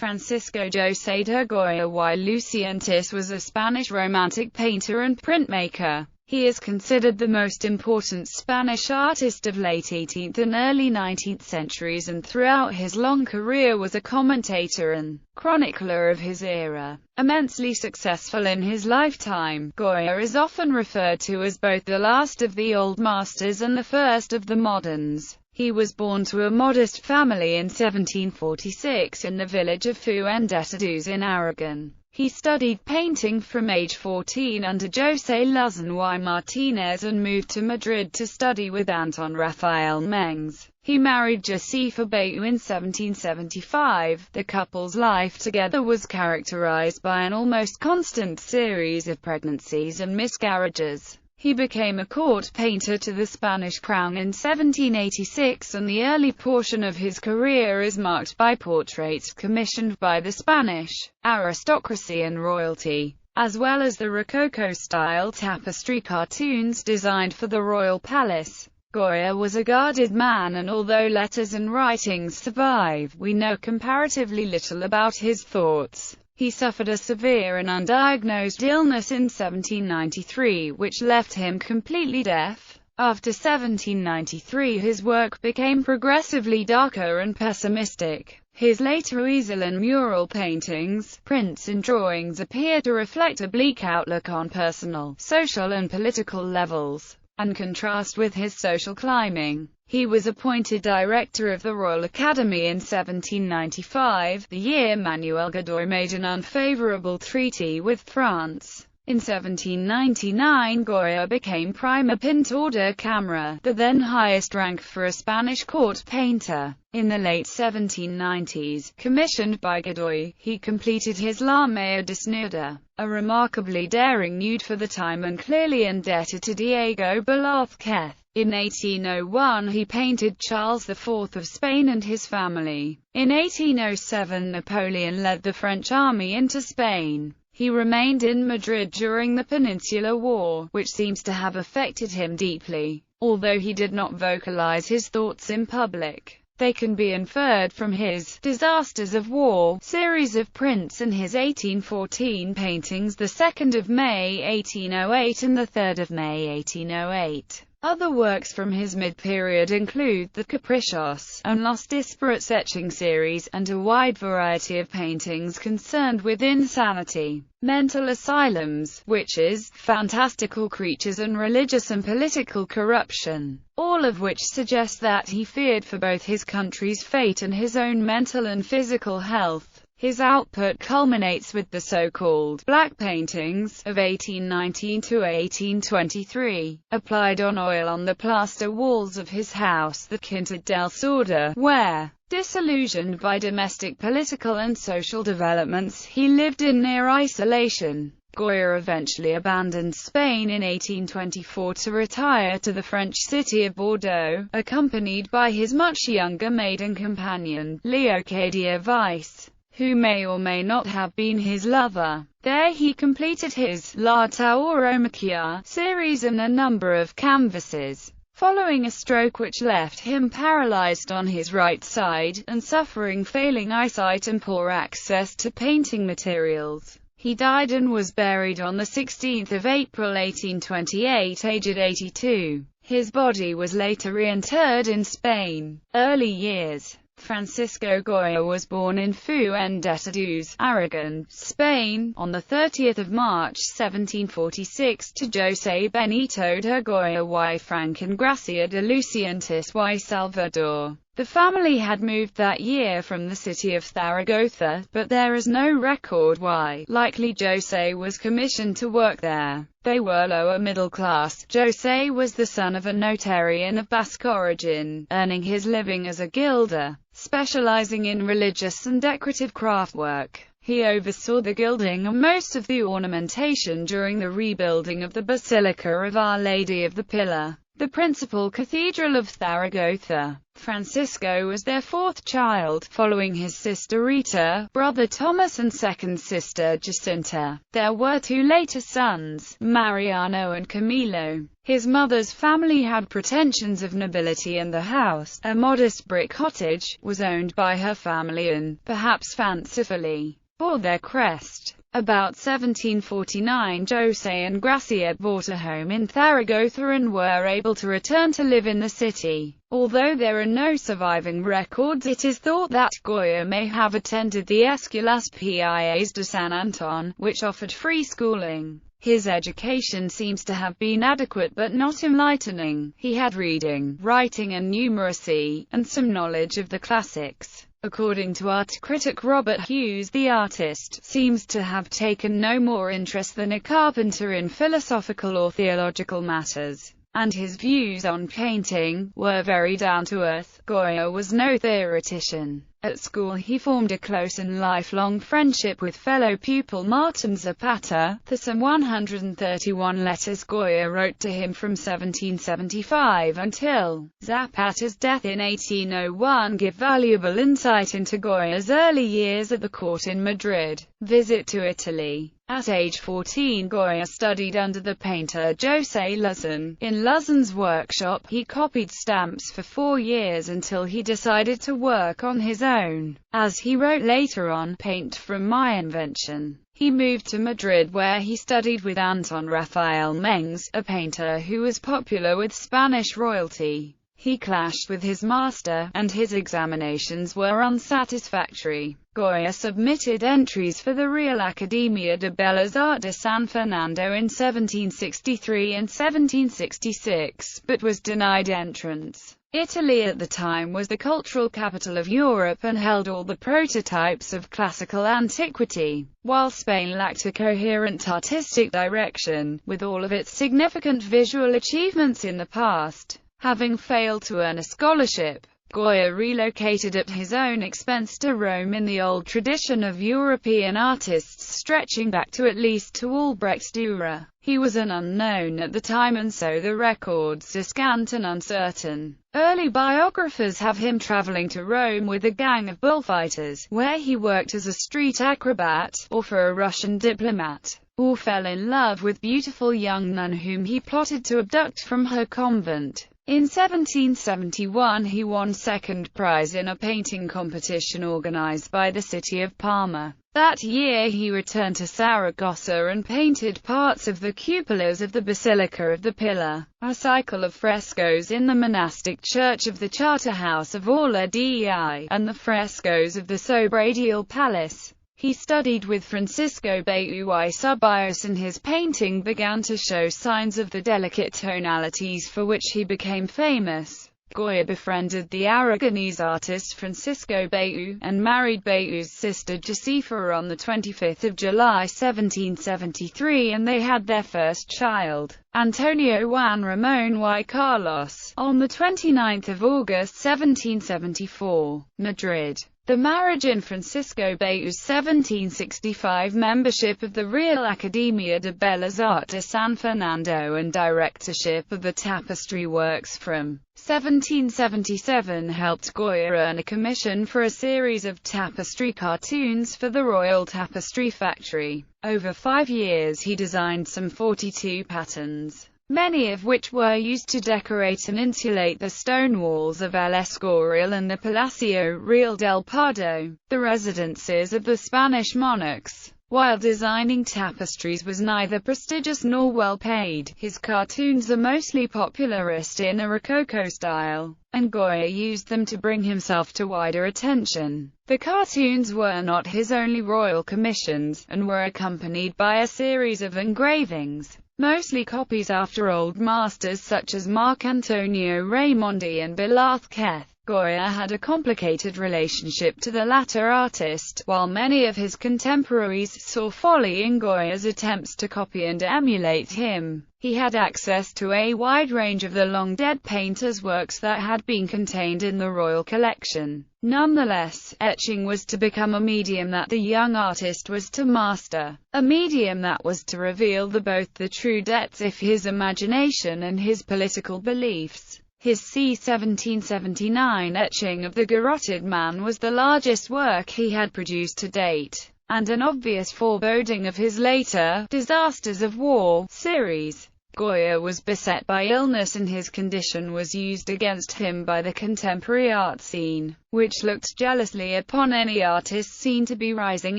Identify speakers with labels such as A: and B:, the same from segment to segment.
A: Francisco José de Goya y Lucientes was a Spanish Romantic painter and printmaker. He is considered the most important Spanish artist of late 18th and early 19th centuries, and throughout his long career was a commentator and chronicler of his era. Immensely successful in his lifetime, Goya is often referred to as both the last of the old masters and the first of the moderns. He was born to a modest family in 1746 in the village of Fuendetodos in Aragon. He studied painting from age 14 under José Luzón y Martínez and moved to Madrid to study with Anton Rafael Mengs. He married Josefa Batu in 1775. The couple's life together was characterized by an almost constant series of pregnancies and miscarriages. He became a court painter to the Spanish crown in 1786, and the early portion of his career is marked by portraits commissioned by the Spanish aristocracy and royalty, as well as the Rococo-style tapestry cartoons designed for the royal palace. Goya was a guarded man, and although letters and writings survive, we know comparatively little about his thoughts. He suffered a severe and undiagnosed illness in 1793, which left him completely deaf. After 1793, his work became progressively darker and pessimistic. His later easel and mural paintings, prints and drawings appear to reflect a bleak outlook on personal, social and political levels, and contrast with his social climbing. He was appointed director of the Royal Academy in 1795, the year Manuel Godoy made an unfavorable treaty with France. In 1799, Goya became Primer Pintor de Cámara, the then highest rank for a Spanish court painter. In the late 1790s, commissioned by Godoy, he completed his La Maya Desnuda, a remarkably daring nude for the time and clearly indebted to Diego Velázquez. In 1801 he painted Charles IV of Spain and his family. In 1807 Napoleon led the French army into Spain. He remained in Madrid during the Peninsular War, which seems to have affected him deeply. Although he did not vocalize his thoughts in public, they can be inferred from his Disasters of War series of prints and his 1814 paintings, the 2nd of May 1808 and the 3rd of May 1808. Other works from his mid-period include the Caprichos and Los Disparate etching series, and a wide variety of paintings concerned with insanity, mental asylums, witches, fantastical creatures and religious and political corruption, all of which suggest that he feared for both his country's fate and his own mental and physical health. His output culminates with the so-called black paintings of 1819 to 1823, applied on oil on the plaster walls of his house, the Quinta del Sorda, where, disillusioned by domestic political and social developments, he lived in near isolation. Goya eventually abandoned Spain in 1824 to retire to the French city of Bordeaux, accompanied by his much younger maiden companion, Leocadia Weiss, who may or may not have been his lover. There he completed his La Tauromaquia series and a number of canvases. Following a stroke which left him paralyzed on his right side, and suffering failing eyesight and poor access to painting materials, he died and was buried on 16 April 1828, aged 82. His body was later reinterred in Spain. Early years. Francisco Goya was born in Fuendetodos, Aragon, Spain, on 30 March 1746 to José Benito de Goya y Francisco de Lucientes y Salvador. The family had moved that year from the city of Zaragoza, but there is no record why. Likely José was commissioned to work there. They were lower middle class. José was the son of a notarian of Basque origin, earning his living as a gilder, specializing in religious and decorative craftwork. He oversaw the gilding and most of the ornamentation during the rebuilding of the Basilica of Our Lady of the Pillar. the principal cathedral of Zaragoza. Francisco was their fourth child, following his sister Rita, brother Thomas and second sister Jacinta. There were two later sons, Mariano and Camilo. His mother's family had pretensions of nobility, and the house, a modest brick cottage, was owned by her family and, perhaps fancifully, bore their crest. About 1749, José and Gracia bought a home in Zaragoza and were able to return to live in the city. Although there are no surviving records, it is thought that Goya may have attended the Escuelas Pias de San Anton, which offered free schooling. His education seems to have been adequate but not enlightening. He had reading, writing and numeracy, and some knowledge of the classics. According to art critic Robert Hughes, the artist seems to have taken no more interest than a carpenter in philosophical or theological matters, and his views on painting were very down-to-earth. Goya was no theoretician. At school he formed a close and lifelong friendship with fellow pupil Martin Zapata. The some 131 letters Goya wrote to him from 1775 until Zapata's death in 1801 give valuable insight into Goya's early years at the court in Madrid. Visit to Italy. At age 14, Goya studied under the painter José Luzón. In Luzón's workshop, he copied stamps for 4 years until he decided to work on his own. As he wrote later on, "Paint from my invention." He moved to Madrid where he studied with Anton Rafael Mengs, a painter who was popular with Spanish royalty. He clashed with his master, and his examinations were unsatisfactory. Goya submitted entries for the Real Academia de Bellas Artes de San Fernando in 1763 and 1766, but was denied entrance. Italy at the time was the cultural capital of Europe and held all the prototypes of classical antiquity, while Spain lacked a coherent artistic direction, with all of its significant visual achievements in the past having failed to earn a scholarship. Goya relocated at his own expense to Rome in the old tradition of European artists stretching back to at least to Albrecht Dürer. He was an unknown at the time, and so the records are scant and uncertain. Early biographers have him traveling to Rome with a gang of bullfighters, where he worked as a street acrobat, or for a Russian diplomat, or fell in love with beautiful young nun whom he plotted to abduct from her convent. In 1771 he won second prize in a painting competition organized by the city of Parma. That year he returned to Zaragoza and painted parts of the cupolas of the Basilica of the Pillar, a cycle of frescoes in the monastic church of the Charterhouse of Orla Dei, and the frescoes of the Sobradiel Palace. He studied with Francisco Goya y Lucientes, and his painting began to show signs of the delicate tonalities for which he became famous. Goya befriended the Aragonese artist Francisco Goya, and married Goya's sister Josefa on 25 July 1773, and they had their first child, Antonio Juan Ramón y Carlos, on 29 August 1774. Madrid. The marriage and Francisco Goya's 1765 membership of the Real Academia de Bellas Artes de San Fernando and directorship of the tapestry works from 1777 helped Goya earn a commission for a series of tapestry cartoons for the Royal Tapestry Factory. Over 5 years he designed some 42 patterns, many of which were used to decorate and insulate the stone walls of El Escorial and the Palacio Real del Pardo, the residences of the Spanish monarchs. While designing tapestries was neither prestigious nor well paid, his cartoons are mostly popularist in a Rococo style, and Goya used them to bring himself to wider attention. The cartoons were not his only royal commissions, and were accompanied by a series of engravings, mostly copies after old masters such as Marc Antonio Raimondi and Velázquez. Goya had a complicated relationship to the latter artist, while many of his contemporaries saw folly in Goya's attempts to copy and emulate him. He had access to a wide range of the long-dead painter's works that had been contained in the royal collection. Nonetheless, etching was to become a medium that the young artist was to master, a medium that was to reveal both the true depths of his imagination and his political beliefs. His c. 1779 etching of the Garroted Man was the largest work he had produced to date, and an obvious foreboding of his later Disasters of War series. Goya was beset by illness and his condition was used against him by the contemporary art scene, which looked jealously upon any artist seen to be rising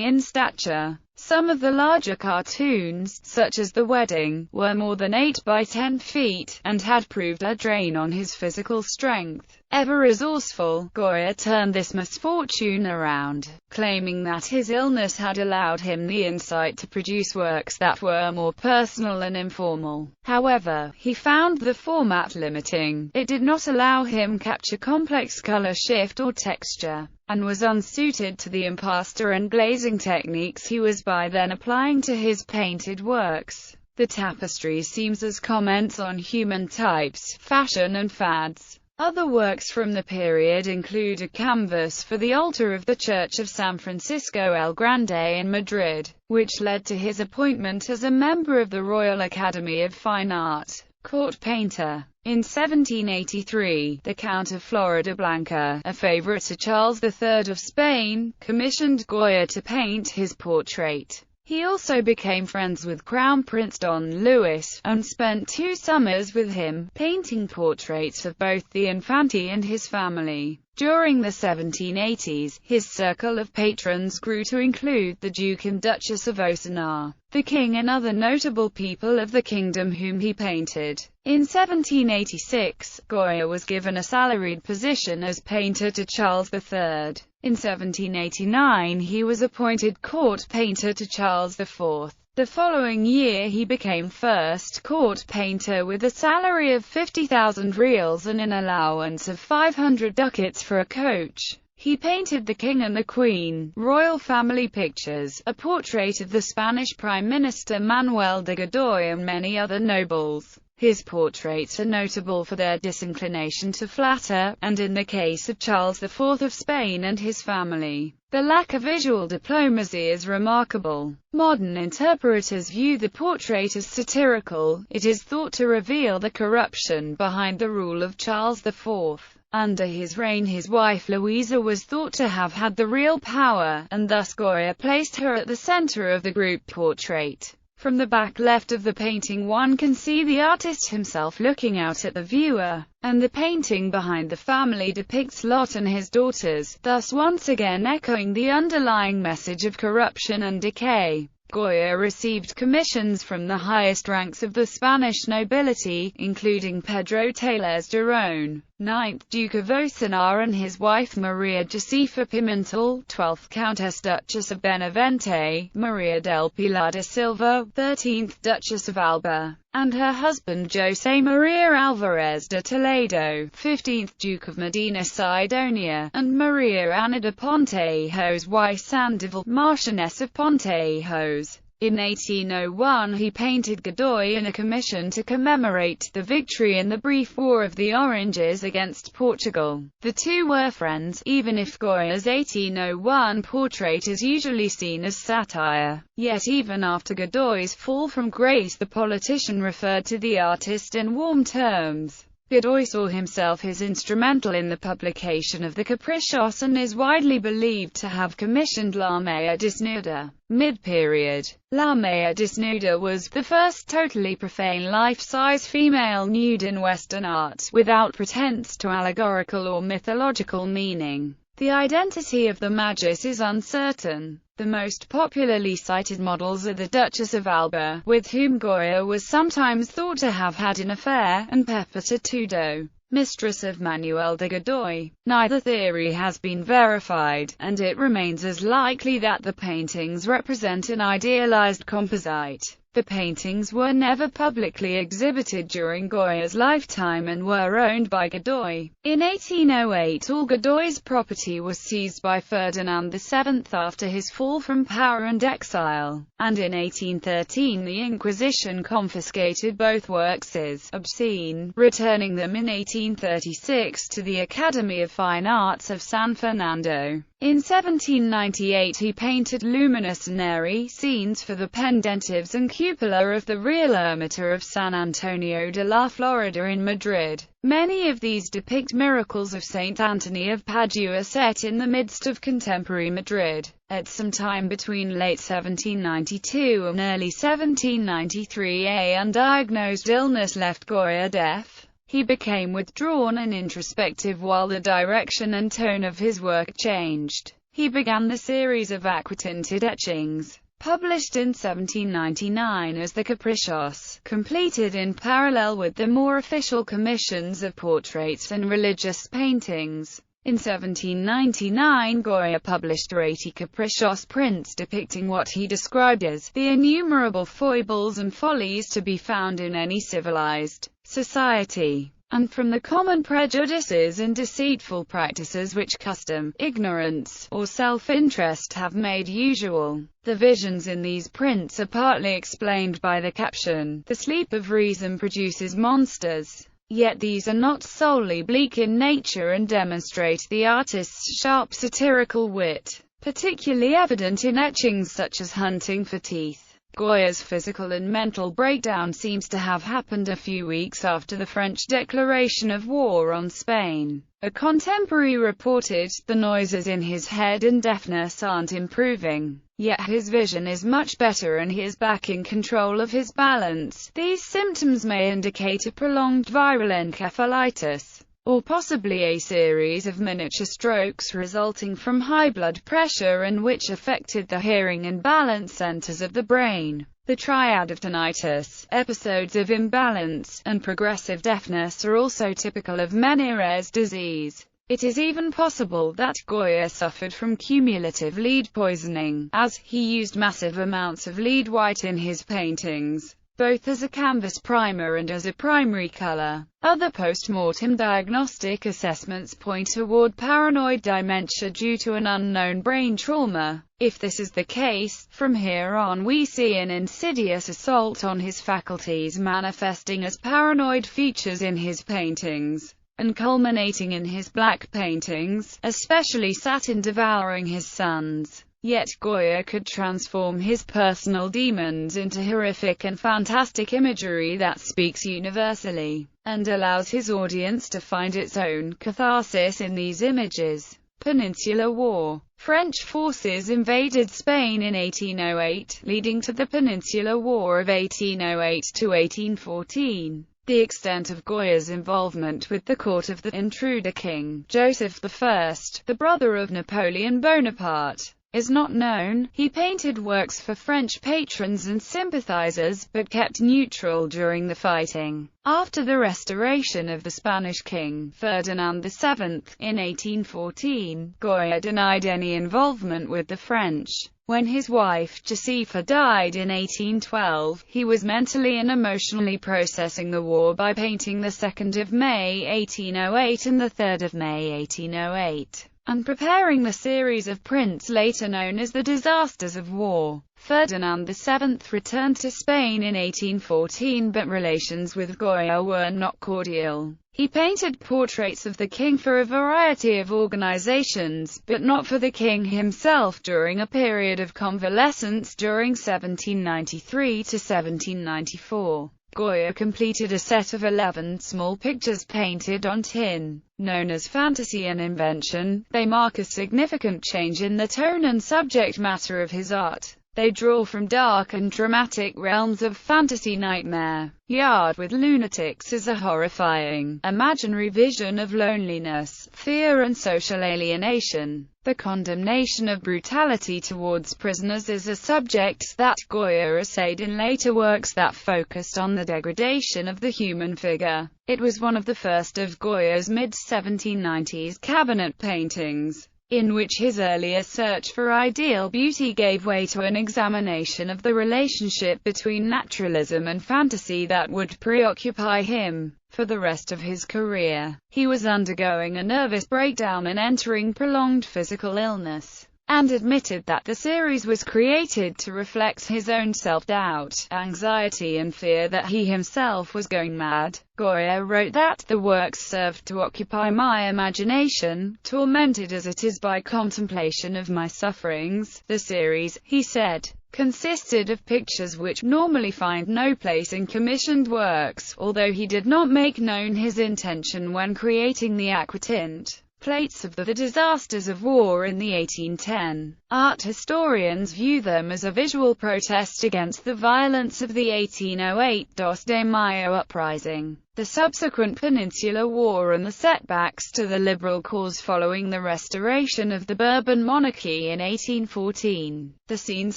A: in stature. Some of the larger cartoons, such as The Wedding, were more than 8 by 10 feet, and had proved a drain on his physical strength. Ever resourceful, Goya turned this misfortune around, claiming that his illness had allowed him the insight to produce works that were more personal and informal. However, he found the format limiting. It did not allow him capture complex color shift or texture, and was unsuited to the impasto and glazing techniques he was by then applying to his painted works. The tapestry seems as comments on human types, fashion and fads. Other works from the period include a canvas for the altar of the Church of San Francisco el Grande in Madrid, which led to his appointment as a member of the Royal Academy of Fine Art. Court painter. In 1783, the Count of Floridablanca, a favorite to Charles III of Spain, commissioned Goya to paint his portrait. He also became friends with Crown Prince Don Luis, and spent 2 summers with him, painting portraits of both the Infante and his family. During the 1780s, his circle of patrons grew to include the Duke and Duchess of Ossuna, the king and other notable people of the kingdom whom he painted. In 1786, Goya was given a salaried position as painter to Charles III. In 1789 he was appointed court painter to Charles IV. The following year he became first court painter with a salary of 50,000 reals and an allowance of 500 ducats for a coach. He painted the King and the Queen, royal family pictures, a portrait of the Spanish Prime Minister Manuel de Godoy and many other nobles. His portraits are notable for their disinclination to flatter, and in the case of Charles IV of Spain and his family, the lack of visual diplomacy is remarkable. Modern interpreters view the portrait as satirical. It is thought to reveal the corruption behind the rule of Charles IV. Under his reign his wife Louisa was thought to have had the real power, and thus Goya placed her at the center of the group portrait. From the back left of the painting one can see the artist himself looking out at the viewer, and the painting behind the family depicts Lot and his daughters, thus once again echoing the underlying message of corruption and decay. Goya received commissions from the highest ranks of the Spanish nobility, including Pedro Teles de Ron, 9th Duke of Ossuna, and his wife Maria Josefa Pimentel, 12th Countess Duchess of Benavente, Maria del Pilar de Silva, 13th Duchess of Alba, and her husband José María Álvarez de Toledo, 15th Duke of Medina Sidonia, and Maria Ana de Pontejos y Sandoval, Marchioness of Pontejos. In 1801 he painted Godoy in a commission to commemorate the victory in the brief War of the Oranges against Portugal. The two were friends, even if Goya's 1801 portrait is usually seen as satire. Yet even after Godoy's fall from grace the politician referred to the artist in warm terms. Godoy saw himself as instrumental in the publication of the Caprichos and is widely believed to have commissioned La Maya Desnuda. Mid-period. La Maya Desnuda was the first totally profane life-size female nude in Western art, without pretense to allegorical or mythological meaning. The identity of the Magus is uncertain. The most popularly cited models are the Duchess of Alba, with whom Goya was sometimes thought to have had an affair, and Pepita Tudo, mistress of Manuel de Godoy. Neither theory has been verified, and it remains as likely that the paintings represent an idealized composite. The paintings were never publicly exhibited during Goya's lifetime and were owned by Godoy. In 1808 all Godoy's property was seized by Ferdinand VII after his fall from power and exile, and in 1813 the Inquisition confiscated both works as obscene, returning them in 1836 to the Academy of Fine Arts of San Fernando. In 1798 he painted luminous and airy scenes for the pendentives and cupola of the real Ermita of San Antonio de la Florida in Madrid. Many of these depict miracles of Saint Anthony of Padua set in the midst of contemporary Madrid. At some time between late 1792 and early 1793 a undiagnosed illness left Goya deaf. He became withdrawn and introspective while the direction and tone of his work changed. He began the series of aquatinted etchings, published in 1799 as the Caprichos, completed in parallel with the more official commissions of portraits and religious paintings. In 1799 Goya published 80 Caprichos prints depicting what he described as the innumerable foibles and follies to be found in any civilized society, and from the common prejudices and deceitful practices which custom, ignorance, or self-interest have made usual. The visions in these prints are partly explained by the caption, "The sleep of reason produces monsters." Yet these are not solely bleak in nature and demonstrate the artist's sharp satirical wit, particularly evident in etchings such as Hunting for Teeth. Goya's physical and mental breakdown seems to have happened a few weeks after the French declaration of war on Spain. A contemporary reported, "The noises in his head and deafness aren't improving, yet his vision is much better and he is back in control of his balance." These symptoms may indicate a prolonged viral encephalitis, or possibly a series of miniature strokes resulting from high blood pressure and which affected the hearing and balance centers of the brain. The Triad of Tinnitus, episodes of imbalance, and progressive deafness are also typical of Meniere's disease. It is even possible that Goya suffered from cumulative lead poisoning, as he used massive amounts of lead white in his paintings, both as a canvas primer and as a primary color. Other post-mortem diagnostic assessments point toward paranoid dementia due to an unknown brain trauma. If this is the case, from here on we see an insidious assault on his faculties manifesting as paranoid features in his paintings, and culminating in his black paintings, especially Satin devouring his sons. Yet Goya could transform his personal demons into horrific and fantastic imagery that speaks universally, and allows his audience to find its own catharsis in these images. Peninsular War. French forces invaded Spain in 1808, leading to the Peninsular War of 1808 to 1814. The extent of Goya's involvement with the court of the intruder king, Joseph I, the brother of Napoleon Bonaparte, is not known. He painted works for French patrons and sympathizers, but kept neutral during the fighting. After the restoration of the Spanish king, Ferdinand VII, in 1814, Goya denied any involvement with the French. When his wife, Josefa, died in 1812, he was mentally and emotionally processing the war by painting the 2nd of May 1808 and the 3rd of May 1808. and preparing the series of prints later known as the Disasters of War. Ferdinand VII returned to Spain in 1814, but relations with Goya were not cordial. He painted portraits of the king for a variety of organizations, but not for the king himself during a period of convalescence during 1793 to 1794. Goya completed a set of 11 small pictures painted on tin, known as Fantasy and Invention. They mark a significant change in the tone and subject matter of his art. They draw from dark and dramatic realms of fantasy nightmare. Yard with Lunatics is a horrifying, imaginary vision of loneliness, fear and social alienation. The condemnation of brutality towards prisoners is a subject that Goya essayed in later works that focused on the degradation of the human figure. It was one of the first of Goya's mid-1790s cabinet paintings. in which his earlier search for ideal beauty gave way to an examination of the relationship between naturalism and fantasy that would preoccupy him for the rest of his career. He was undergoing a nervous breakdown and entering prolonged physical illness, and admitted that the series was created to reflect his own self-doubt, anxiety and fear that he himself was going mad. Goya wrote that the work served to occupy my imagination, tormented as it is by contemplation of my sufferings. The series, he said, consisted of pictures which normally find no place in commissioned works, although he did not make known his intention when creating the aquatint plates of the disasters of war in the 1810. Art historians view them as a visual protest against the violence of the 1808 Dos de Mayo uprising, the subsequent Peninsular War and the setbacks to the liberal cause following the restoration of the Bourbon monarchy in 1814. The scenes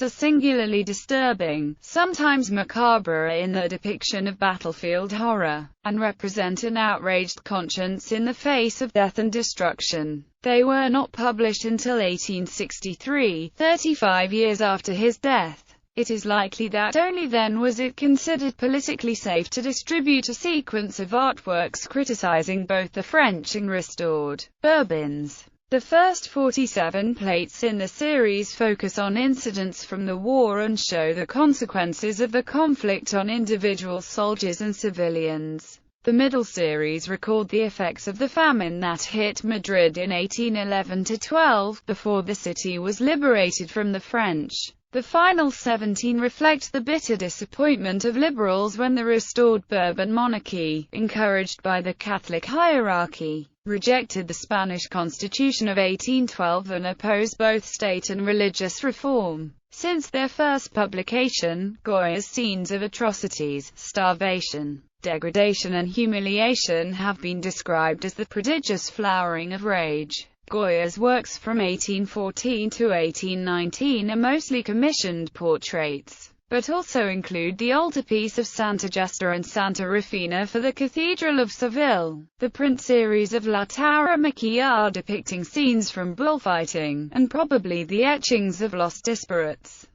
A: are singularly disturbing, sometimes macabre in their depiction of battlefield horror, and represent an outraged conscience in the face of death and destruction. They were not published until 1863, 35 years after his death. It is likely that only then was it considered politically safe to distribute a sequence of artworks criticizing both the French and restored Bourbons. The first 47 plates in the series focus on incidents from the war and show the consequences of the conflict on individual soldiers and civilians. The middle series record the effects of the famine that hit Madrid in 1811–12, before the city was liberated from the French. The final 17 reflect the bitter disappointment of liberals when the restored Bourbon monarchy, encouraged by the Catholic hierarchy, rejected the Spanish Constitution of 1812 and opposed both state and religious reform. Since their first publication, Goya's scenes of atrocities, starvation, degradation and humiliation have been described as the prodigious flowering of rage. Goya's works from 1814 to 1819 are mostly commissioned portraits, but also include the altarpiece of Santa Justa and Santa Rufina for the Cathedral of Seville, the print series of La Tauromaquia depicting scenes from bullfighting, and probably the etchings of Los Disparates.